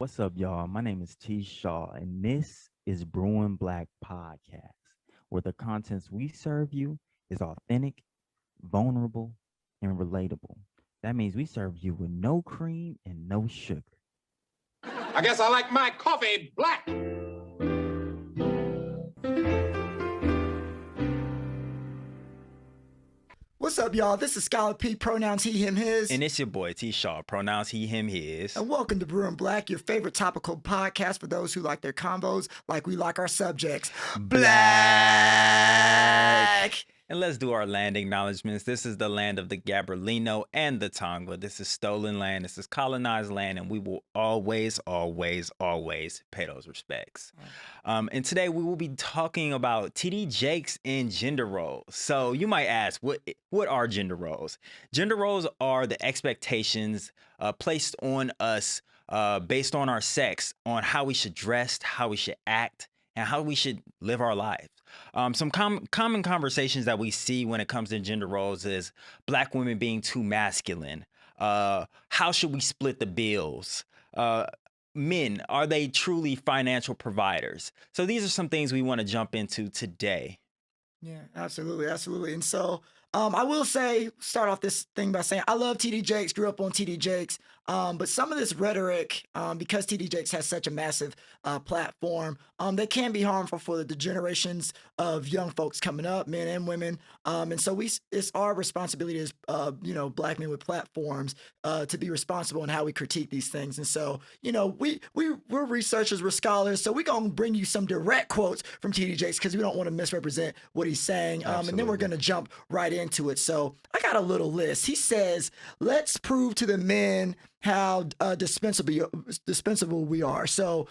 What's up, y'all? My name is T. Shaw, and this is Brewing Black Podcast, where the contents we serve you is authentic, vulnerable, and relatable. That means we serve you with no cream and no sugar. I guess I like my coffee black. What's up, y'all? This is Scholar P, pronouns he, him, his. And it's your boy T Shaw, pronouns he, him, his. And welcome to Brewing Black, your favorite topical podcast for those who like their combos like we like our subjects. Black! And let's do our land acknowledgments. This is the land of the Gabrielino and the Tongva. This is stolen land. This is colonized land, and we will always, always, always pay those respects. And today we will be talking about TD Jakes and gender roles. So you might ask, what are gender roles? Gender roles are the expectations placed on us based on our sex, on how we should dress, how we should act, and how we should live our lives. Some common conversations that we see when it comes to gender roles is Black women being too masculine. How should we split the bills? Men, are they truly financial providers? So these are some things we want to jump into today. Yeah, absolutely, absolutely. And so I will start off this thing by saying I love TD Jakes, grew up on TD Jakes, but some of this rhetoric, because TD Jakes has such a massive platform, they can be harmful for the generations of young folks coming up, men and women. And so it's our responsibility as Black men with platforms to be responsible in how we critique these things. And so we're researchers, we're scholars, so we're gonna bring you some direct quotes from TD Jakes because we don't want to misrepresent what he's saying. And then we're gonna jump right into it. So I got a little list. He says, "Let's prove to the men how dispensable we are." So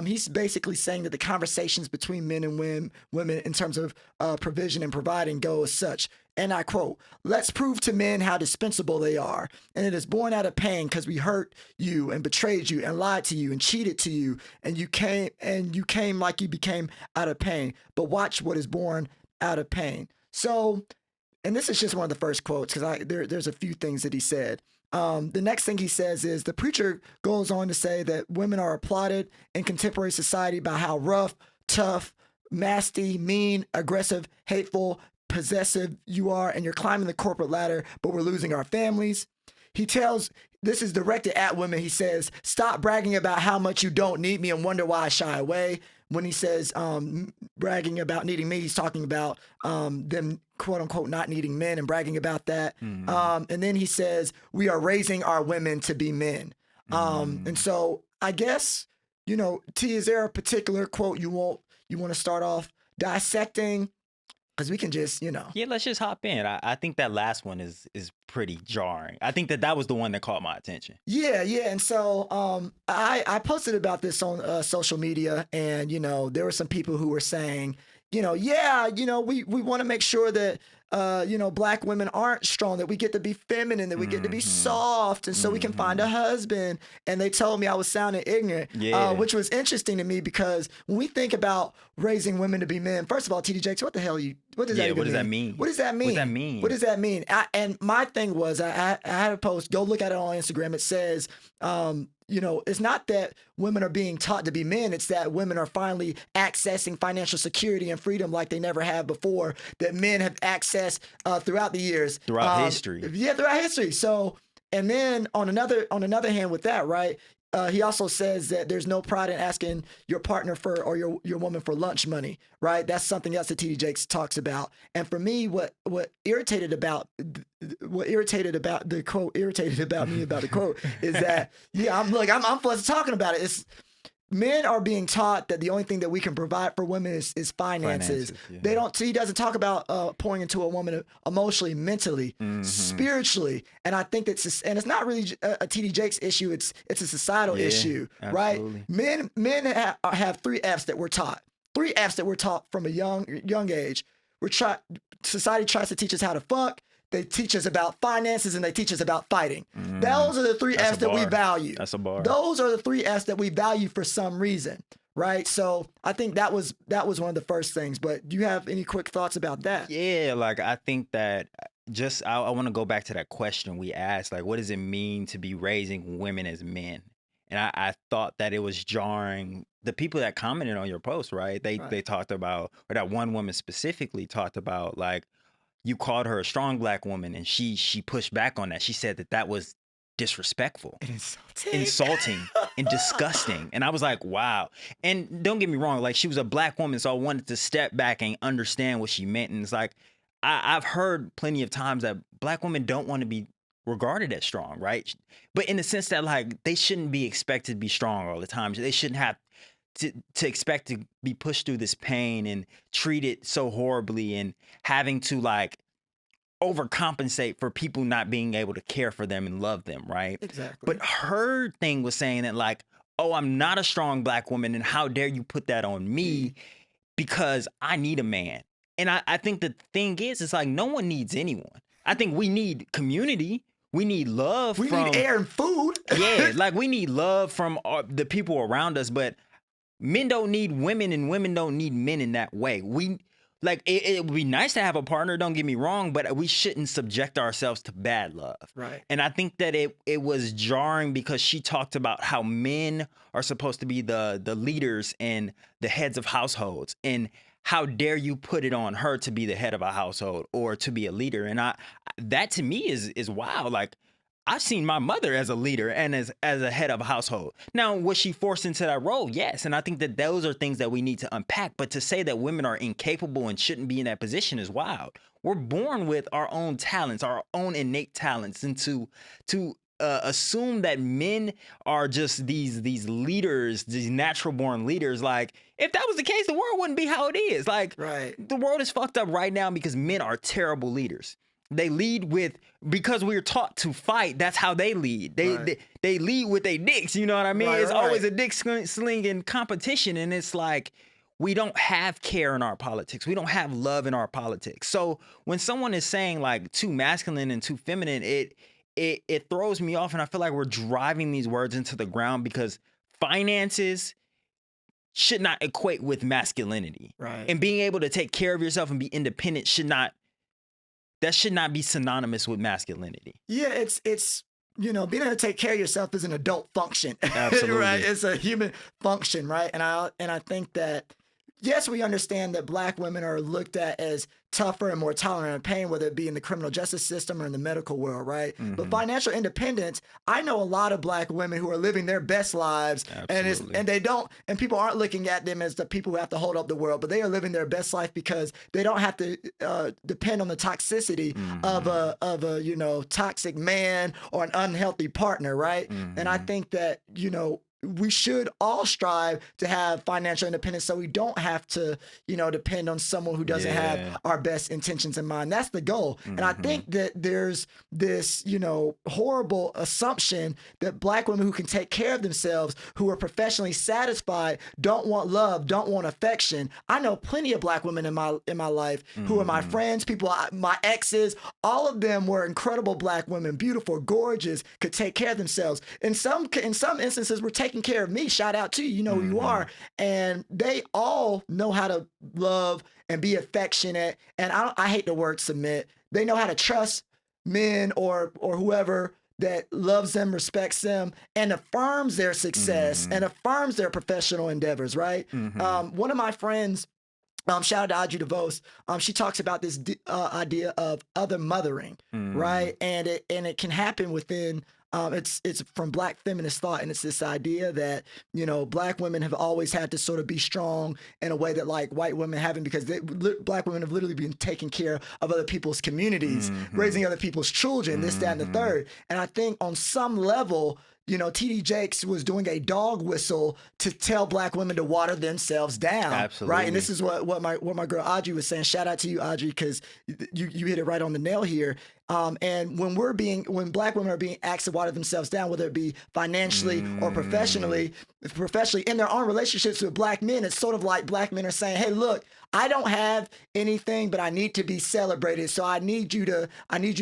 he's basically saying that the conversations between men and women in terms of provision and providing go as such. And I quote, "Let's prove to men how dispensable they are. And it is born out of pain because we hurt you and betrayed you and lied to you and cheated to you. And you came like you became out of pain. But watch what is born out of pain." So, and this is just one of the first quotes because there's a few things that he said. The next thing he says is the preacher goes on to say that women are applauded in contemporary society by how rough, tough, nasty, mean, aggressive, hateful, possessive you are, and you're climbing the corporate ladder, but we're losing our families. This is directed at women. He says, "Stop bragging about how much you don't need me and wonder why I shy away." When he says bragging about needing me, he's talking about them, quote unquote, not needing men and bragging about that. And then he says, "We are raising our women to be men." And so I guess, T, is there a particular quote you want to start off dissecting? Because we can just, Yeah, let's just hop in. I think that last one is pretty jarring. I think that was the one that caught my attention. Yeah. And so I posted about this on social media, and, there were some people who were saying, we want to make sure that, Black women aren't strong, that we get to be feminine, that we get to be soft, and so we can find a husband. And they told me I was sounding ignorant, which was interesting to me because when we think about raising women to be men, first of all, TD Jakes, what does that mean? What does that mean? What does that mean? And my thing was, I had a post, go look at it on Instagram. It says, it's not that women are being taught to be men. It's that women are finally accessing financial security and freedom like they never have before, that men have accessed throughout the years. Throughout history. Yeah, throughout history. So, and then on another hand with that, right, he also says that there's no pride in asking your partner or your woman for lunch money, right? That's something else that TD Jakes talks about. And for me, what irritated about me about the quote is that I'm fussing talking about it. It's men are being taught that the only thing that we can provide for women is finances. Yeah. He doesn't talk about pouring into a woman emotionally, mentally, spiritually. And I think and it's not really a TD Jakes issue. It's a societal issue, absolutely. Right? Men have 3 F's that we're taught. 3 F's that we're taught from a young age. Society tries to teach us how to fuck. They teach us about finances, and they teach us about fighting. Those are the 3 F's that we value. That's a bar. Those are the 3 F's that we value for some reason, right? So I think that was one of the first things. But do you have any quick thoughts about that? Yeah, I think that I want to go back to that question we asked, what does it mean to be raising women as men? And I thought that it was jarring. The people that commented on your post, right? They talked about, or that one woman specifically talked about, like, you called her a strong black woman, and she pushed back on that. She said that was disrespectful, insulting, and disgusting. And I was like, wow. And don't get me wrong, like, she was a black woman, so I wanted to step back and understand what she meant. And it's like, I've heard plenty of times that black women don't want to be regarded as strong, right? But in the sense that, like, they shouldn't be expected to be strong all the time. They shouldn't have to expect to be pushed through this pain and treated so horribly, and having to, like, overcompensate for people not being able to care for them and love them, right? Exactly. But her thing was saying that, like, oh, I'm not a strong black woman, and how dare you put that on me because I need a man. And I think the thing is, it's like, no one needs anyone. I think we need community. We need love. We need air and food. Yeah, like, we need love from the people around us, but men don't need women, and women don't need men in that way. It would be nice to have a partner, don't get me wrong, but we shouldn't subject ourselves to bad love. Right. And I think that it was jarring because she talked about how men are supposed to be the leaders and the heads of households, and how dare you put it on her to be the head of a household or to be a leader. And that to me is wild. Like, I've seen my mother as a leader and as a head of a household. Now, was she forced into that role? Yes. And I think that those are things that we need to unpack. But to say that women are incapable and shouldn't be in that position is wild. We're born with our own talents, our own innate talents. And to assume that men are just these leaders, these natural born leaders, like, if that was the case, the world wouldn't be how it is. Like, the world is fucked up right now because men are terrible leaders. They lead because we're taught to fight. That's how they lead. They lead with their dicks. You know what I mean? It's always a dick slinging competition. And it's like, we don't have care in our politics. We don't have love in our politics. So when someone is saying, like, too masculine and too feminine, it throws me off. And I feel like we're driving these words into the ground, because finances should not equate with masculinity. Right. And being able to take care of yourself and be independent should not be synonymous with masculinity. Yeah, it's being able to take care of yourself is an adult function. Absolutely. Right? It's a human function, right? And I think that, yes, we understand that black women are looked at as tougher and more tolerant of pain, whether it be in the criminal justice system or in the medical world, right? Mm-hmm. But financial independence, I know a lot of black women who are living their best lives, and people aren't looking at them as the people who have to hold up the world, but they are living their best life because they don't have to depend on the toxicity of a toxic man or an unhealthy partner, right? Mm-hmm. And I think that, we should all strive to have financial independence so we don't have to, depend on someone who doesn't have our best intentions in mind. That's the goal. Mm-hmm. And I think that there's this, horrible assumption that black women who can take care of themselves, who are professionally satisfied, don't want love, don't want affection. I know plenty of black women in my life who are my friends, my exes. All of them were incredible black women, beautiful, gorgeous, could take care of themselves. In some instances, were taking care of me. Shout out to you. You know who you are. And they all know how to love and be affectionate. And I hate the word submit. They know how to trust men or whoever that loves them, respects them, and affirms their success and affirms their professional endeavors, right? One of my friends, shout out to Audrey DeVos. She talks about this idea of other mothering, right? And it can happen within. It's from Black feminist thought, and it's this idea that black women have always had to sort of be strong in a way that like white women haven't, because black women have literally been taking care of other people's communities, raising other people's children, this, that, and the third. And I think on some level, T.D. Jakes was doing a dog whistle to tell black women to water themselves down. Absolutely. Right. And this is what my girl Audrey was saying. Shout out to you, Audrey, because you hit it right on the nail here. And when black women are being asked to water themselves down, whether it be financially or professionally in their own relationships with black men, it's sort of like black men are saying, hey, look, I don't have anything, but I need to be celebrated. So I need you to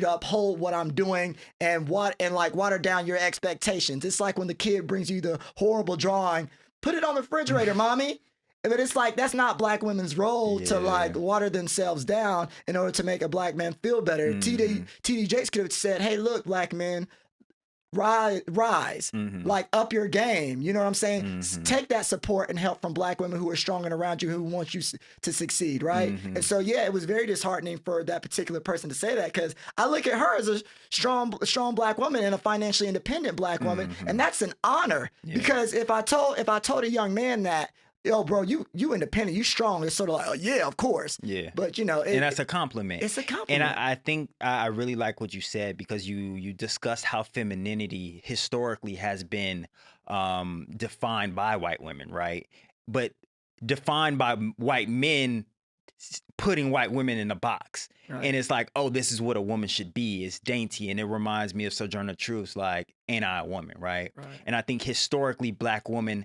uphold what I'm doing and water down your expectations. It's like when the kid brings you the horrible drawing, put it on the refrigerator, mommy. But it's like, that's not black women's role to like water themselves down in order to make a black man feel better. T.D. Jakes could have said, hey, look, black men, rise, like up your game. You know what I'm saying? Take that support and help from Black women who are strong and around you, who want you to succeed, right? And so, yeah, it was very disheartening for that particular person to say that, because I look at her as a strong Black woman and a financially independent Black woman, and that's an honor. Because if I told a young man that, yo, bro, you independent, you strong, it's sort of like, oh, yeah, of course. Yeah. But, you know, and that's a compliment. It's a compliment. And I think I really like what you said, because you discussed how femininity historically has been defined by white women, right? But defined by white men putting white women in a box. Right. And it's like, oh, this is what a woman should be. It's dainty. And it reminds me of Sojourner Truth's, like, ain't I a woman, right? And I think historically black women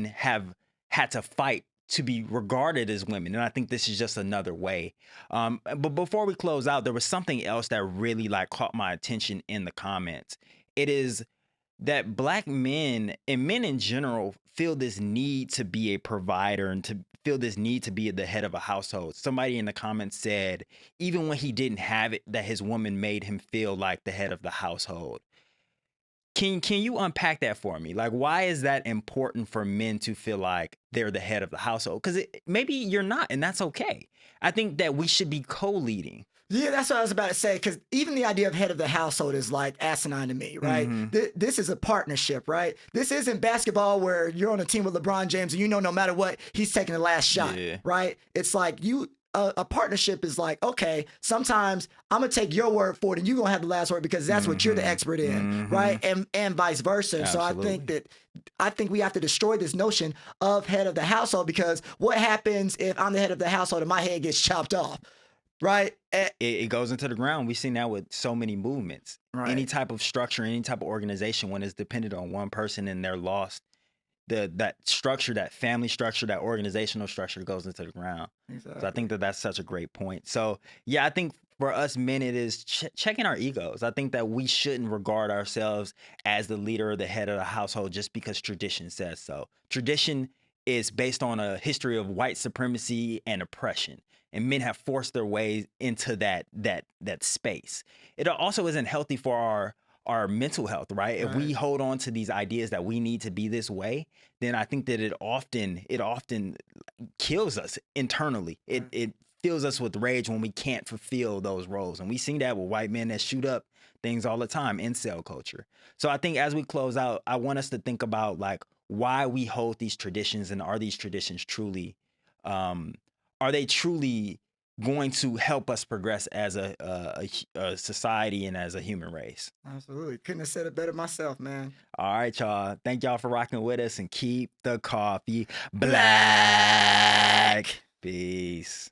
have had to fight to be regarded as women. And I think this is just another way. But before we close out, there was something else that really like caught my attention in the comments. It is that Black men and men in general feel this need to be a provider and to feel this need to be the head of a household. Somebody in the comments said, even when he didn't have it, that his woman made him feel like the head of the household. Can you unpack that for me? Like, why is that important for men to feel like they're the head of the household? Because maybe you're not, and that's okay. I think that we should be co-leading. Yeah, that's what I was about to say, because even the idea of head of the household is like asinine to me, right? This is a partnership, right? This isn't basketball where you're on a team with LeBron James and you know no matter what, he's taking the last shot, right? It's like a partnership is like, okay, sometimes I'm going to take your word for it and you're going to have the last word because that's what you're the expert in, right? And vice versa. Absolutely. So I think we have to destroy this notion of head of the household, because what happens if I'm the head of the household and my head gets chopped off? Right. It goes into the ground. We've seen that with so many movements. Right. Any type of structure, any type of organization, when it's dependent on one person and they're lost, that structure, that family structure, that organizational structure goes into the ground. Exactly. So I think that that's such a great point. So, yeah, I think for us men, it is checking our egos. I think that we shouldn't regard ourselves as the leader or the head of the household just because tradition says so. Tradition is based on a history of white supremacy and oppression. And men have forced their way into that space. It also isn't healthy for our mental health, right? If we hold on to these ideas that we need to be this way, then I think that it often kills us internally. It fills us with rage when we can't fulfill those roles. And we see that with white men that shoot up things all the time, incel culture. So I think as we close out, I want us to think about like why we hold these traditions, and are these traditions truly are they truly going to help us progress as a society and as a human race? Absolutely. Couldn't have said it better myself, man. All right, y'all. Thank y'all for rocking with us, and keep the coffee black. Peace.